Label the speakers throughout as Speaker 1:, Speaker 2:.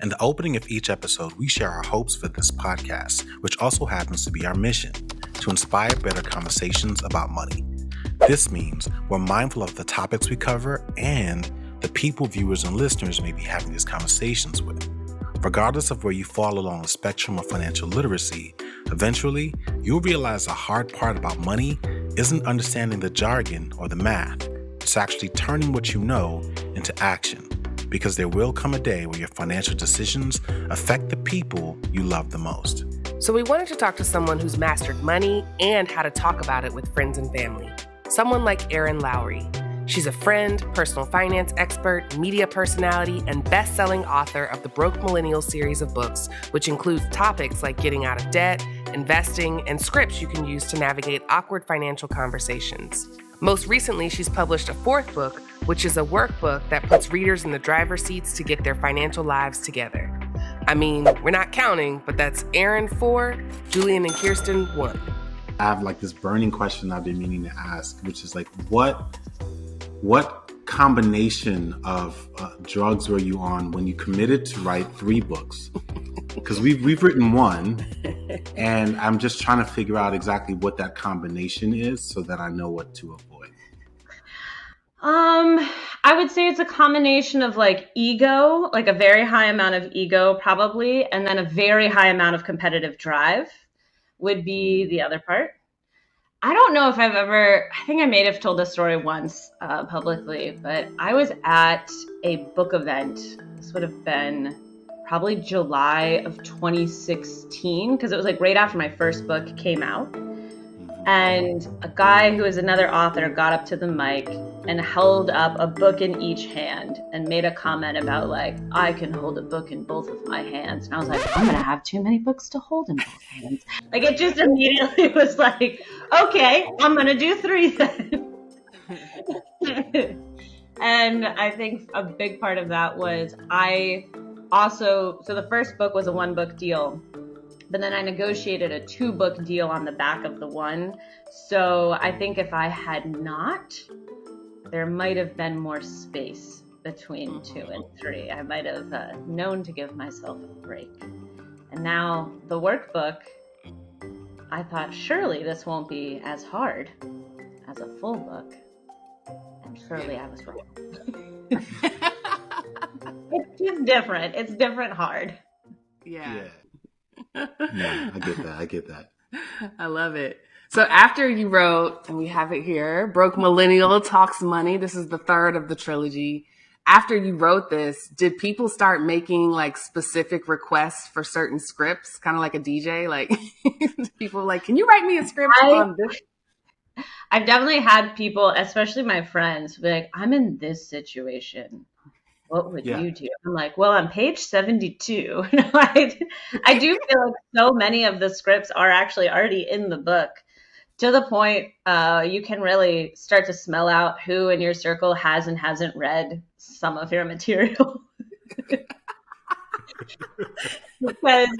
Speaker 1: In the opening of each episode, we share our hopes for this podcast, which also happens to be our mission, to inspire better conversations about money. This means we're mindful of the topics we cover and the people, viewers, and listeners may be having these conversations with. Regardless of where you fall along the spectrum of financial literacy, eventually you'll realize the hard part about money isn't understanding the jargon or the math. It's actually turning what you know into action, because there will come a day where your financial decisions affect the people you love the most.
Speaker 2: So we wanted to talk to someone who's mastered money and how to talk about it with friends and family. Someone like Erin Lowry. She's a friend, personal finance expert, media personality, and best-selling author of the Broke Millennial series of books, which includes topics like getting out of debt, investing, and scripts you can use to navigate awkward financial conversations. Most recently, she's published a fourth book, which is a workbook that puts readers in the driver's seats to get their financial lives together. I mean, we're not counting, but that's Erin 4, Julian and Kirsten 1.
Speaker 1: I have this burning question I've been meaning to ask, which is what combination of drugs were you on when you committed to write 3 books? Because we've written 1, and I'm just trying to figure out exactly what that combination is so that I know what to avoid.
Speaker 3: I would say it's a combination of ego, a very high amount of ego probably, and then a very high amount of competitive drive would be the other part. I don't know if I think I may have told this story once publicly, but I was at a book event. This would have been probably July of 2016, because it was right after my first book came out. And a guy who is another author got up to the mic and held up a book in each hand and made a comment about I can hold a book in both of my hands. And I was like, I'm going to have too many books to hold in both hands. It just immediately was okay, I'm going to do 3 then. And I think a big part of that was so the first book was a 1-book deal. But then I negotiated a 2-book deal on the back of the 1. So I think if I had not, there might have been more space between 2 and 3. I might have known to give myself a break. And now the workbook, I thought surely this won't be as hard as a full book. And surely I was wrong. It's just different. It's different hard.
Speaker 2: Yeah.
Speaker 1: Yeah, I get that.
Speaker 2: I love it. So after you wrote, and we have it here, Broke Millennial Talks Money, this is the 3rd of the trilogy. After you wrote this, did people start making specific requests for certain scripts, kind of like a DJ? People can you write me a script on this?
Speaker 3: I've definitely had people, especially my friends, be I'm in this situation. What would you do? I'm well, on page 72. I do feel so many of the scripts are actually already in the book, to the point you can really start to smell out who in your circle has and hasn't read some of your material. Because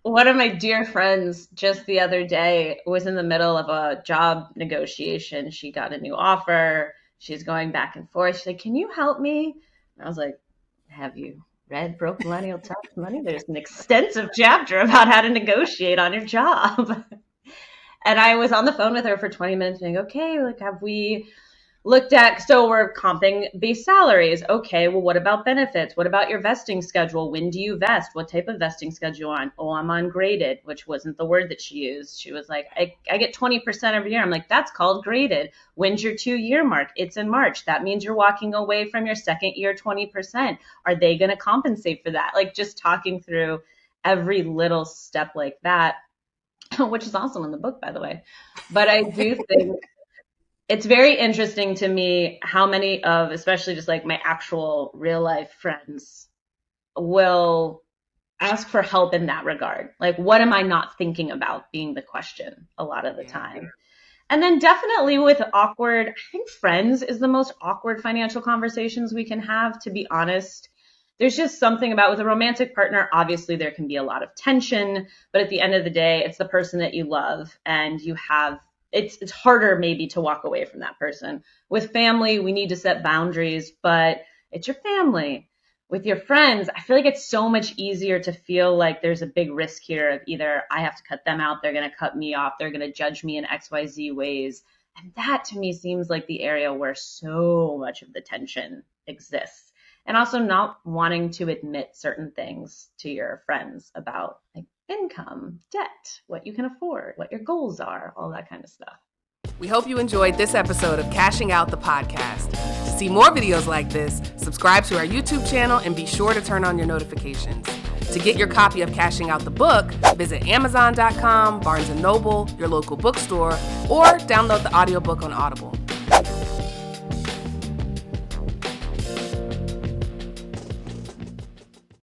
Speaker 3: one of my dear friends just the other day was in the middle of a job negotiation. She got a new offer. She's going back and forth. She's can you help me? I was have you read Broke Millennial Talks Money? There's an extensive chapter about how to negotiate on your job. And I was on the phone with her for 20 minutes saying, okay, have we looked at, so we're comping base salaries. Okay, well, what about benefits? What about your vesting schedule? When do you vest? What type of vesting schedule on? Oh, I'm on graded, which wasn't the word that she used. She was I get 20% every year. I'm that's called graded. When's your 2-year mark? It's in March. That means you're walking away from your second year 20%. Are they going to compensate for that? Just talking through every little step like that, which is also in the book, by the way. But I do think it's very interesting to me how many of, especially just my actual real life friends, will ask for help in that regard. What am I not thinking about being the question a lot of the time. And then definitely with awkward, I think friends is the most awkward financial conversations we can have, to be honest. There's just something about with a romantic partner, obviously there can be a lot of tension, but at the end of the day, it's the person that you love and you have it's harder maybe to walk away from that person. With family, we need to set boundaries, but it's your family. With your friends, I feel like it's so much easier to feel like there's a big risk here of either I have to cut them out, they're going to cut me off, they're going to judge me in XYZ ways. And that to me seems like the area where so much of the tension exists. And also not wanting to admit certain things to your friends about like income, debt, what you can afford, what your goals are, all that kind of stuff.
Speaker 2: We hope you enjoyed this episode of Cashing Out the Podcast. To see more videos like this, subscribe to our YouTube channel and be sure to turn on your notifications. To get your copy of Cashing Out the book, visit Amazon.com, Barnes & Noble, your local bookstore, or download the audiobook on Audible.